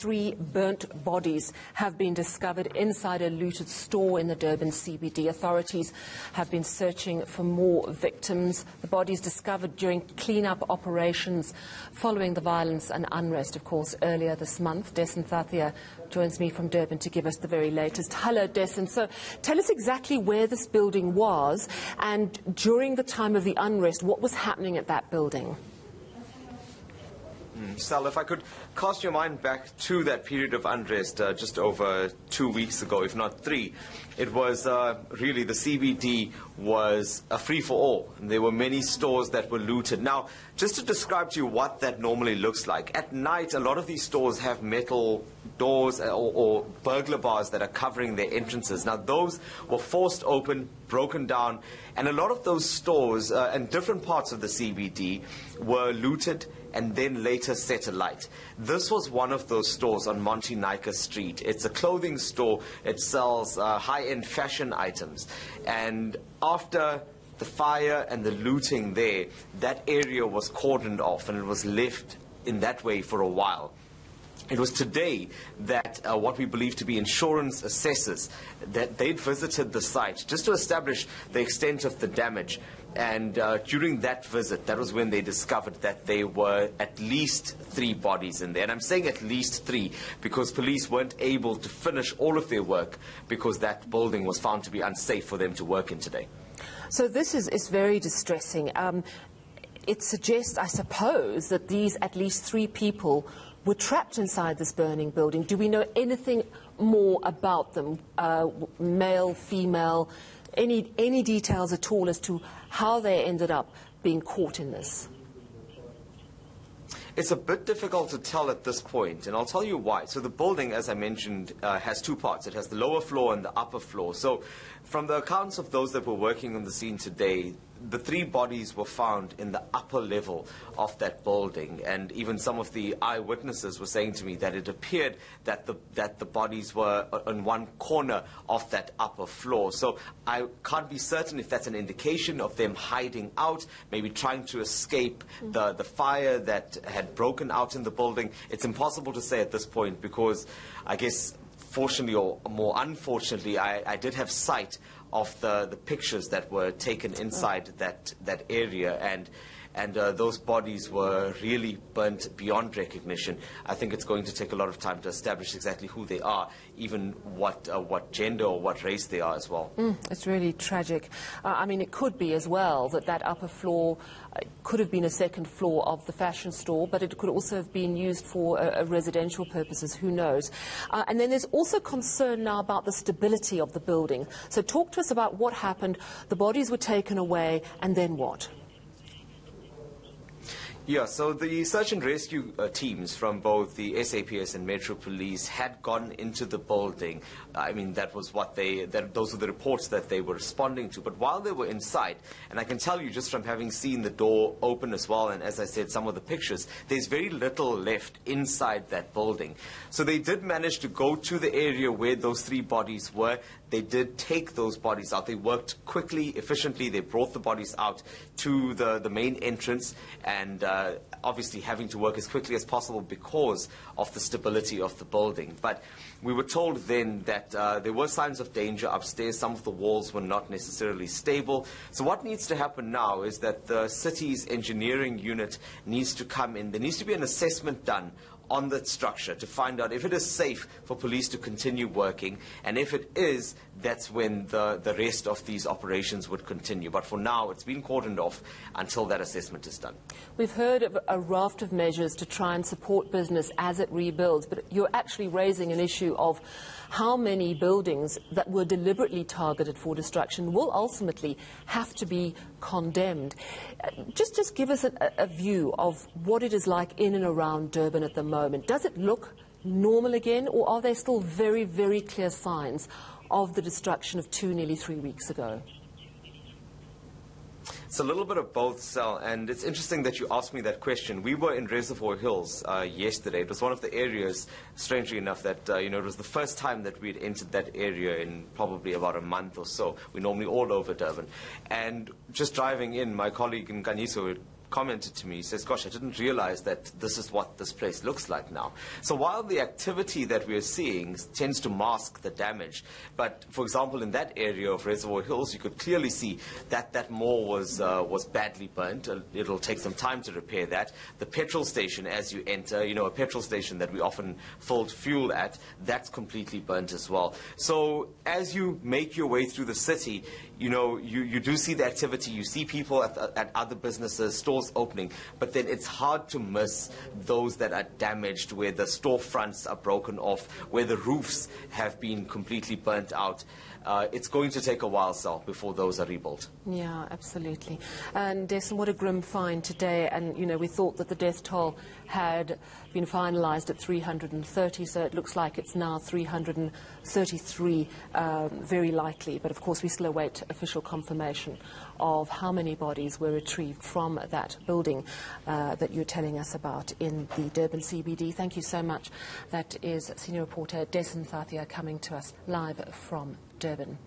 3 burnt bodies have been discovered inside a looted store in the Durban CBD. Authorities have been searching for more victims. The bodies discovered during clean-up operations following the violence and unrest, of course, earlier this month. Dasen Thathiah joins me from Durban to give us the very latest. Hello, Dasen. So tell us exactly where this building was, and during the time of the unrest, what was happening at that building? Sal, if I could cast your mind back to that period of unrest just over 2 weeks ago, if not 3, it was really the CBD was a free-for-all. There were many stores that were looted. Now, just to describe to you what that normally looks like, at night a lot of these stores have metal doors or burglar bars that are covering their entrances. Now, those were forced open, broken down, and a lot of those stores and different parts of the CBD were looted and then later set alight. This was one of those stores on Monty Street. It's a clothing store. It sells high-end fashion items. And after the fire and the looting there, that area was cordoned off and it was left in that way for a while. It was today that what we believe to be insurance assessors, that they'd visited the site just to establish the extent of the damage. And during that visit, that was when they discovered that there were at least 3 bodies in there. And I'm saying at least 3 because police weren't able to finish all of their work because that building was found to be unsafe for them to work in today. So this is very distressing. It suggests, I suppose, that these at least 3 people were trapped inside this burning building. Do we know anything more about them, male, female, any details at all as to how they ended up being caught in this? It's a bit difficult to tell at this point, and I'll tell you why. So the building, as I mentioned, has 2 parts. It has the lower floor and the upper floor. So from the accounts of those that were working on the scene today, the 3 bodies were found in the upper level of that building, and even some of the eyewitnesses were saying to me that it appeared that the bodies were on one corner of that upper floor. So I can't be certain if that's an indication of them hiding out, maybe trying to escape the fire that had broken out in the building. It's impossible to say at this point because I guess fortunately or more unfortunately I did have sight of the pictures that were taken inside that area, and those bodies were really burnt beyond recognition. I think it's going to take a lot of time to establish exactly who they are, even what gender or what race they are as well. It's really tragic. I mean, it could be as well that upper floor could have been a second floor of the fashion store, but it could also have been used for residential purposes, who knows. And then there's also concern now about the stability of the building. So talk to us about what happened. The bodies were taken away, and then what? Yeah, so the search and rescue teams from both the SAPS and Metro Police had gone into the building. I mean, that was what those were the reports that they were responding to. But while they were inside, and I can tell you just from having seen the door open as well, and as I said, some of the pictures, there's very little left inside that building. So they did manage to go to the area where those 3 bodies were. They did take those bodies out. They worked quickly, efficiently. They brought the bodies out to the main entrance, and obviously having to work as quickly as possible because of the stability of the building. But we were told then that there were signs of danger upstairs. Some of the walls were not necessarily stable. So what needs to happen now is that the city's engineering unit needs to come in. There needs to be an assessment done on that structure to find out if it is safe for police to continue working, and if it is, that's when the rest of these operations would continue. But for now, it's been cordoned off until that assessment is done. We've heard of a raft of measures to try and support business as it rebuilds, but you're actually raising an issue of how many buildings that were deliberately targeted for destruction will ultimately have to be condemned. Just give us a view of what it is like in and around Durban at the moment. Does it look normal again, or are there still very, very clear signs of the destruction of nearly 3 weeks ago? It's a little bit of both, Sal, and it's interesting that you asked me that question. We were in Reservoir Hills yesterday. It was one of the areas, strangely enough, that it was the first time that we'd entered that area in probably about a month or so. We're normally all over Durban. And just driving in, my colleague in Kanyiso commented to me, he says, gosh, I didn't realize that this is what this place looks like now. So while the activity that we're seeing tends to mask the damage, but for example, in that area of Reservoir Hills, you could clearly see that that mall was badly burnt. It'll take some time to repair that. The petrol station, as you enter, you know, a petrol station that we often filled fuel at, that's completely burnt as well. So as you make your way through the city, you know, you do see the activity, you see people at other businesses, stores opening, but then it's hard to miss those that are damaged, where the storefronts are broken off, where the roofs have been completely burnt out. It's going to take a while, Sal, before those are rebuilt. Yeah, absolutely. And Dasen, what a grim find today. And, you know, we thought that the death toll had been finalised at 330, so it looks like it's now 333, very likely. But, of course, we still await official confirmation of how many bodies were retrieved from that building that you're telling us about in the Durban CBD. Thank you so much. That is senior reporter Dasen Thathiah coming to us live from Durban.